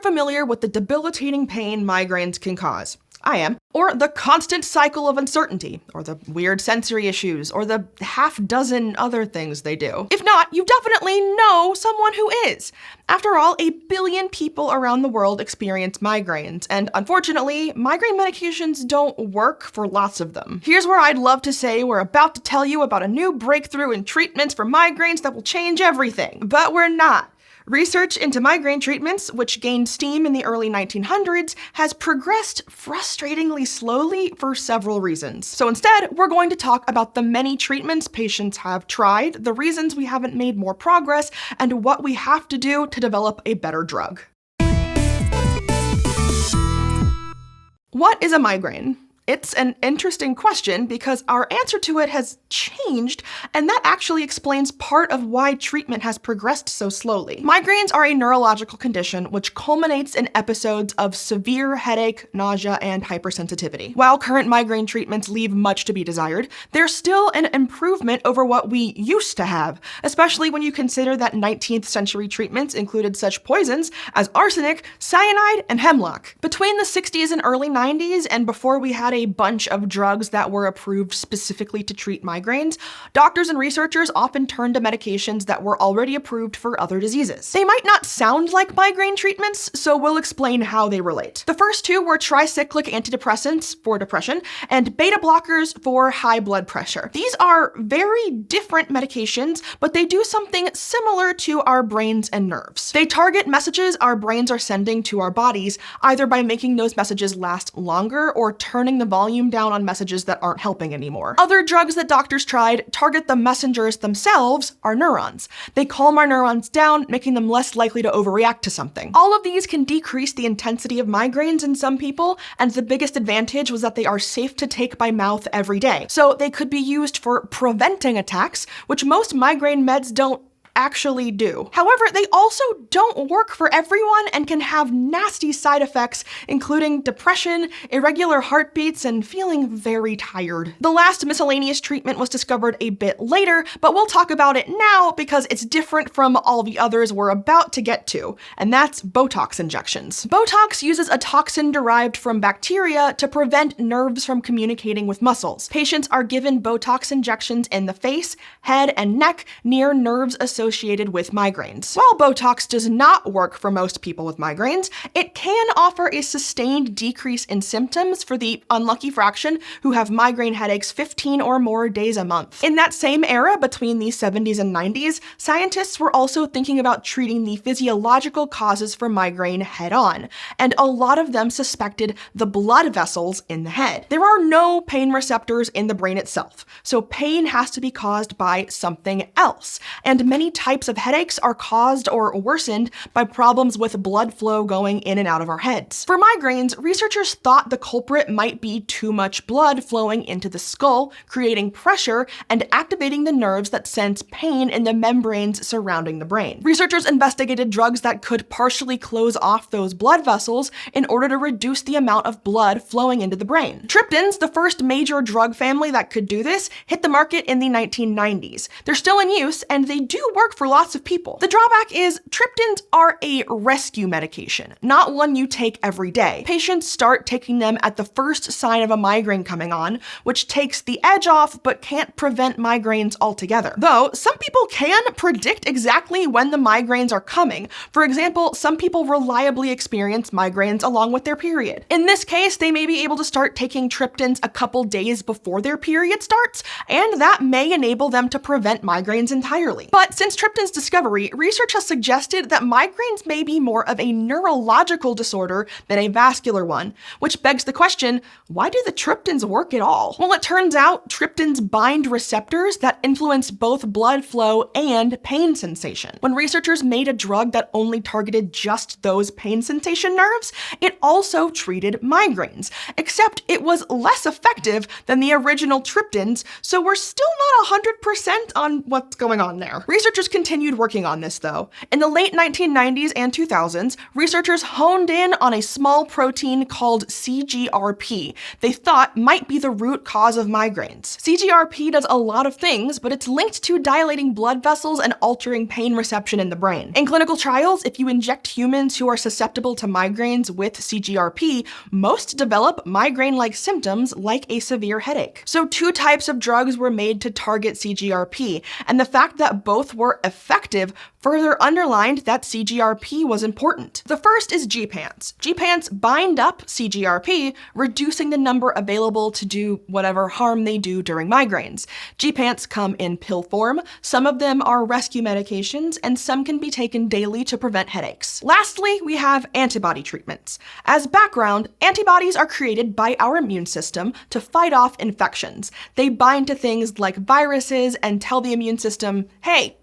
aren't familiar with the debilitating pain migraines can cause, I am, or the constant cycle of uncertainty, or the weird sensory issues, or the half-dozen other things they do. If not, you definitely know someone who is. After all, 1 billion people around the world experience migraines, and unfortunately, migraine medications don't work for lots of them. Here's where I'd love to say we're about to tell you about a new breakthrough in treatments for migraines that will change everything, but we're not. Research into migraine treatments, which gained steam in the early 1900s, has progressed frustratingly slowly for several reasons. So instead, we're going to talk about the many treatments patients have tried, the reasons we haven't made more progress, and what we have to do to develop a better drug. What is a migraine? It's an interesting question because our answer to it has changed, and that actually explains part of why treatment has progressed so slowly. Migraines are a neurological condition which culminates in episodes of severe headache, nausea, and hypersensitivity. While current migraine treatments leave much to be desired, they're still an improvement over what we used to have, especially when you consider that 19th century treatments included such poisons as arsenic, cyanide, and hemlock. Between the 60s and early 90s, and before we had a bunch of drugs that were approved specifically to treat migraines, doctors and researchers often turned to medications that were already approved for other diseases. They might not sound like migraine treatments, so we'll explain how they relate. The first two were tricyclic antidepressants for depression and beta blockers for high blood pressure. These are very different medications, but they do something similar to our brains and nerves. They target messages our brains are sending to our bodies, either by making those messages last longer or turning the volume down on messages that aren't helping anymore. Other drugs that doctors tried target the messengers themselves, our neurons. They calm our neurons down, making them less likely to overreact to something. All of these can decrease the intensity of migraines in some people, and the biggest advantage was that they are safe to take by mouth every day. So they could be used for preventing attacks, which most migraine meds don't actually do. However, they also don't work for everyone and can have nasty side effects, including depression, irregular heartbeats, and feeling very tired. The last miscellaneous treatment was discovered a bit later, but we'll talk about it now because it's different from all the others we're about to get to, and that's Botox injections. Botox uses a toxin derived from bacteria to prevent nerves from communicating with muscles. Patients are given Botox injections in the face, head, and neck near nerves associated with migraines. While Botox does not work for most people with migraines, it can offer a sustained decrease in symptoms for the unlucky fraction who have migraine headaches 15 or more days a month. In that same era, between the 70s and 90s, scientists were also thinking about treating the physiological causes for migraine head-on, and a lot of them suspected the blood vessels in the head. There are no pain receptors in the brain itself, so pain has to be caused by something else, and many types of headaches are caused or worsened by problems with blood flow going in and out of our heads. For migraines, researchers thought the culprit might be too much blood flowing into the skull, creating pressure and activating the nerves that sense pain in the membranes surrounding the brain. Researchers investigated drugs that could partially close off those blood vessels in order to reduce the amount of blood flowing into the brain. Triptans, the first major drug family that could do this, hit the market in the 1990s. They're still in use, and they do work for lots of people. The drawback is triptans are a rescue medication, not one you take every day. Patients start taking them at the first sign of a migraine coming on, which takes the edge off but can't prevent migraines altogether. Though, some people can predict exactly when the migraines are coming. For example, some people reliably experience migraines along with their period. In this case, they may be able to start taking triptans a couple days before their period starts, and that may enable them to prevent migraines entirely. But since triptans discovery, research has suggested that migraines may be more of a neurological disorder than a vascular one, which begs the question, why do the triptans work at all? Well, it turns out triptans bind receptors that influence both blood flow and pain sensation. When researchers made a drug that only targeted just those pain sensation nerves, it also treated migraines, except it was less effective than the original triptans, so we're still not 100% on what's going on there. Researchers continued working on this though. In the late 1990s and 2000s, researchers honed honed in on a small protein called CGRP they thought might be the root cause of migraines. CGRP does a lot of things, but it's linked to dilating blood vessels and altering pain reception in the brain. In clinical trials, if you inject humans who are susceptible to migraines with CGRP, most develop migraine-like symptoms like a severe headache. So 2 types of drugs were made to target CGRP, and the fact that both were effective further underlined that CGRP was important. The first is gepants. Gepants bind up CGRP, reducing the number available to do whatever harm they do during migraines. Gepants come in pill form, some of them are rescue medications, and some can be taken daily to prevent headaches. Lastly, we have antibody treatments. As background, antibodies are created by our immune system to fight off infections. They bind to things like viruses and tell the immune system, hey,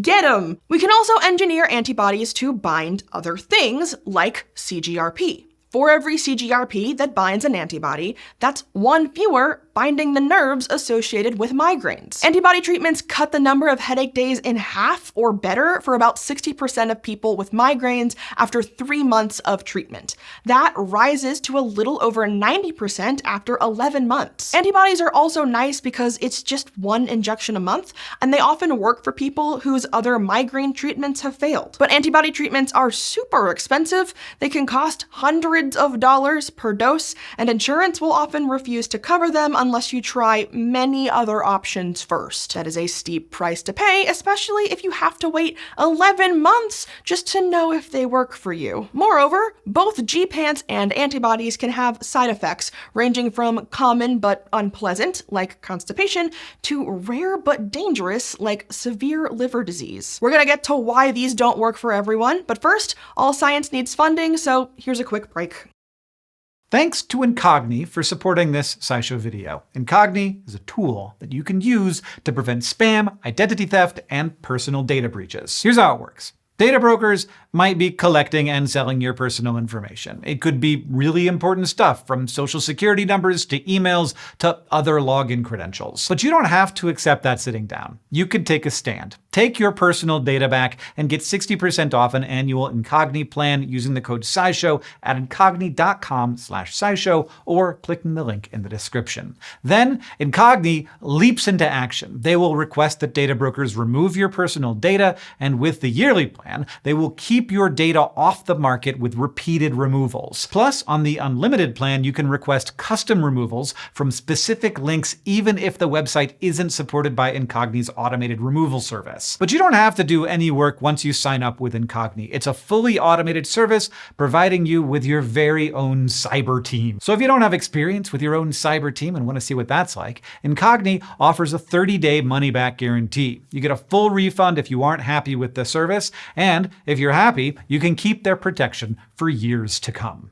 get 'em! We can also engineer antibodies to bind other things like CGRP. For every CGRP that binds an antibody, that's 1 fewer binding the nerves associated with migraines. Antibody treatments cut the number of headache days in half or better for about 60% of people with migraines after 3 months of treatment. That rises to a little over 90% after 11 months. Antibodies are also nice because it's just 1 injection a month, and they often work for people whose other migraine treatments have failed. But antibody treatments are super expensive. They can cost hundreds of dollars per dose, and insurance will often refuse to cover them unless you try many other options first. That is a steep price to pay, especially if you have to wait 11 months just to know if they work for you. Moreover, both gepants and antibodies can have side effects, ranging from common but unpleasant, like constipation, to rare but dangerous, like severe liver disease. We're gonna get to why these don't work for everyone, but first, all science needs funding, so here's a quick break. Thanks to Incogni for supporting this SciShow video. Incogni is a tool that you can use to prevent spam, identity theft, and personal data breaches. Here's how it works. Data brokers might be collecting and selling your personal information. It could be really important stuff, from social security numbers to emails to other login credentials. But you don't have to accept that sitting down. You could take a stand. Take your personal data back and get 60% off an annual Incogni plan using the code SciShow at incogni.com/SciShow or clicking the link in the description. Then Incogni leaps into action. They will request that data brokers remove your personal data, and with the yearly plan, they will keep your data off the market with repeated removals. Plus, on the unlimited plan, you can request custom removals from specific links even if the website isn't supported by Incogni's automated removal service. But you don't have to do any work once you sign up with Incogni. It's a fully automated service providing you with your very own cyber team. So if you don't have experience with your own cyber team and want to see what that's like, Incogni offers a 30-day money-back guarantee. You get a full refund if you aren't happy with the service, and if you're happy, you can keep their protection for years to come.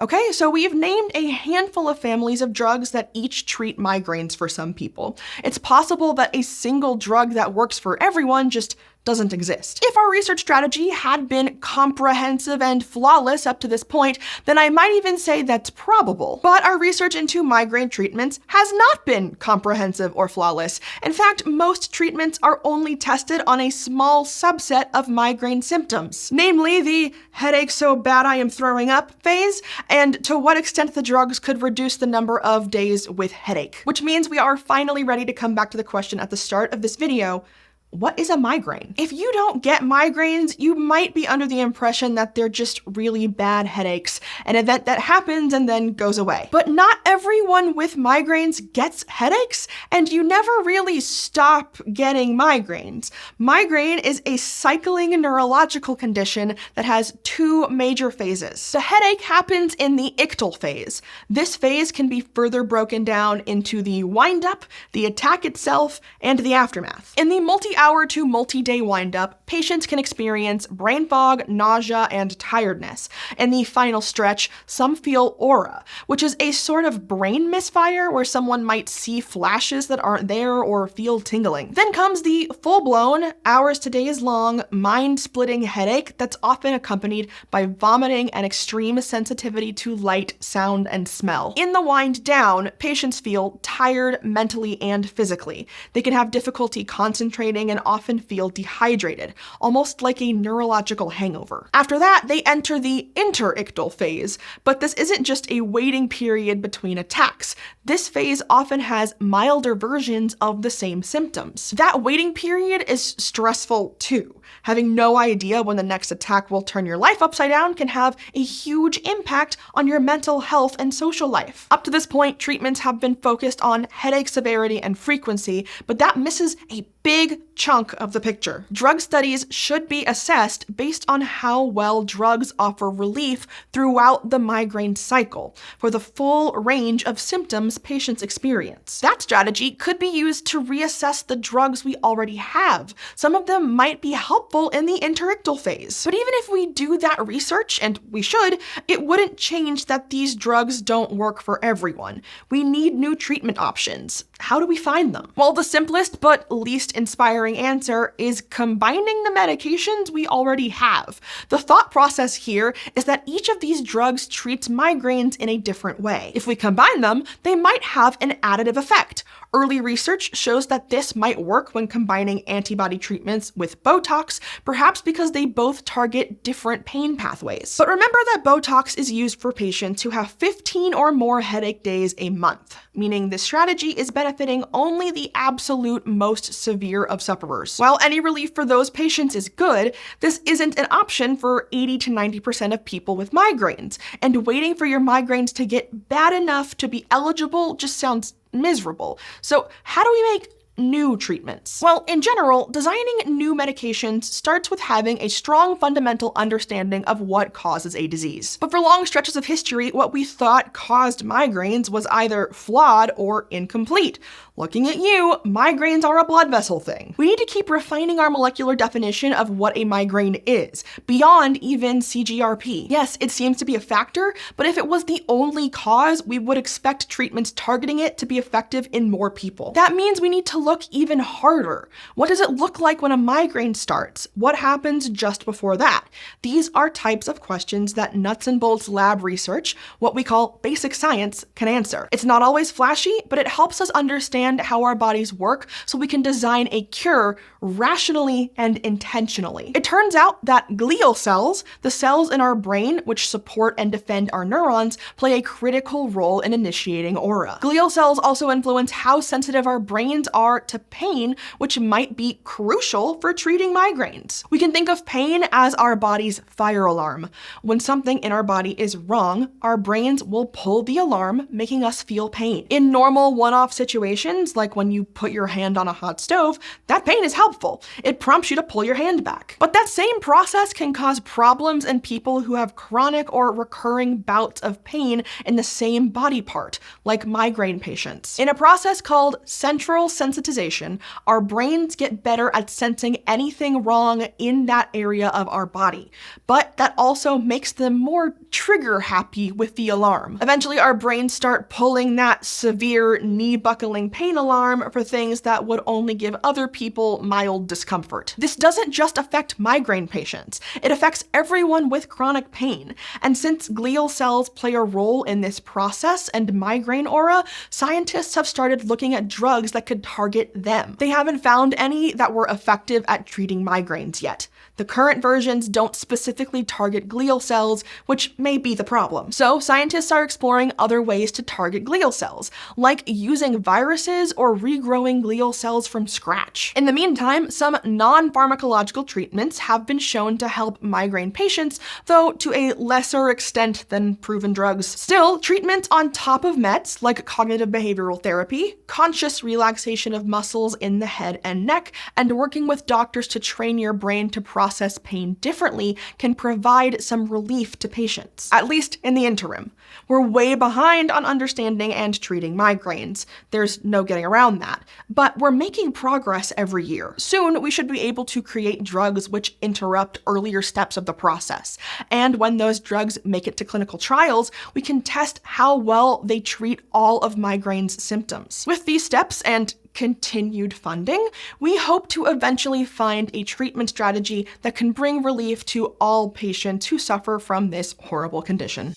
Okay, so we've named a handful of families of drugs that each treat migraines for some people. It's possible that a single drug that works for everyone just doesn't exist. If our research strategy had been comprehensive and flawless up to this point, then I might even say that's probable. But our research into migraine treatments has not been comprehensive or flawless. In fact, most treatments are only tested on a small subset of migraine symptoms, namely the headache so bad I am throwing up phase, and to what extent the drugs could reduce the number of days with headache. Which means we are finally ready to come back to the question at the start of this video: what is a migraine? If you don't get migraines, you might be under the impression that they're just really bad headaches, an event that happens and then goes away. But not everyone with migraines gets headaches, and you never really stop getting migraines. Migraine is a cycling neurological condition that has 2 major phases. The headache happens in the ictal phase. This phase can be further broken down into the wind-up, the attack itself, and the aftermath. In the multi-hour to multi-day wind-up, patients can experience brain fog, nausea, and tiredness. In the final stretch, some feel aura, which is a sort of brain misfire where someone might see flashes that aren't there or feel tingling. Then comes the full-blown, hours to days long, mind-splitting headache that's often accompanied by vomiting and extreme sensitivity to light, sound, and smell. In the wind down, patients feel tired mentally and physically. They can have difficulty concentrating and often feel dehydrated, almost like a neurological hangover. After that, they enter the interictal phase, but this isn't just a waiting period between attacks. This phase often has milder versions of the same symptoms. That waiting period is stressful too. Having no idea when the next attack will turn your life upside down can have a huge impact on your mental health and social life. Up to this point, treatments have been focused on headache severity and frequency, but that misses a big chunk of the picture. Drug studies should be assessed based on how well drugs offer relief throughout the migraine cycle for the full range of symptoms patients experience. That strategy could be used to reassess the drugs we already have. Some of them might be helpful in the interictal phase. But even if we do that research, and we should, it wouldn't change that these drugs don't work for everyone. We need new treatment options. How do we find them? Well, the simplest but least inspiring answer is combining the medications we already have. The thought process here is that each of these drugs treats migraines in a different way. If we combine them, they might have an additive effect. Early research shows that this might work when combining antibody treatments with Botox, perhaps because they both target different pain pathways. But remember that Botox is used for patients who have 15 or more headache days a month, meaning this strategy is benefiting only the absolute most severe of sufferers. While any relief for those patients is good, this isn't an option for 80 to 90% of people with migraines, and waiting for your migraines to get bad enough to be eligible just sounds miserable. So how do we make new treatments? Well, in general, designing new medications starts with having a strong fundamental understanding of what causes a disease. But for long stretches of history, what we thought caused migraines was either flawed or incomplete. Looking at you, migraines are a blood vessel thing. We need to keep refining our molecular definition of what a migraine is, beyond even CGRP. Yes, it seems to be a factor, but if it was the only cause, we would expect treatments targeting it to be effective in more people. That means we need to look even harder. What does it look like when a migraine starts? What happens just before that? These are types of questions that nuts and bolts lab research, what we call basic science, can answer. It's not always flashy, but it helps us understand how our bodies work so we can design a cure rationally and intentionally. It turns out that glial cells, the cells in our brain which support and defend our neurons, play a critical role in initiating aura. Glial cells also influence how sensitive our brains are to pain, which might be crucial for treating migraines. We can think of pain as our body's fire alarm. When something in our body is wrong, our brains will pull the alarm, making us feel pain. In normal one-off situations, like when you put your hand on a hot stove, that pain is helpful. It prompts you to pull your hand back. But that same process can cause problems in people who have chronic or recurring bouts of pain in the same body part, like migraine patients. In a process called central sensitization, our brains get better at sensing anything wrong in that area of our body, but that also makes them more trigger happy with the alarm. Eventually, our brains start pulling that severe knee-buckling pain alarm for things that would only give other people mild discomfort. This doesn't just affect migraine patients, it affects everyone with chronic pain. And since glial cells play a role in this process and migraine aura, scientists have started looking at drugs that could target them. They haven't found any that were effective at treating migraines yet. The current versions don't specifically target glial cells, which may be the problem. So scientists are exploring other ways to target glial cells, like using viruses or regrowing glial cells from scratch. In the meantime, some non-pharmacological treatments have been shown to help migraine patients, though to a lesser extent than proven drugs. Still, treatments on top of meds, like cognitive behavioral therapy, conscious relaxation of muscles in the head and neck, and working with doctors to train your brain to process pain differently, can provide some relief to patients, at least in the interim. We're way behind on understanding and treating migraines. There's no getting around that. But we're making progress every year. Soon, we should be able to create drugs which interrupt earlier steps of the process. And when those drugs make it to clinical trials, we can test how well they treat all of migraine's symptoms. With these steps and continued funding, we hope to eventually find a treatment strategy that can bring relief to all patients who suffer from this horrible condition.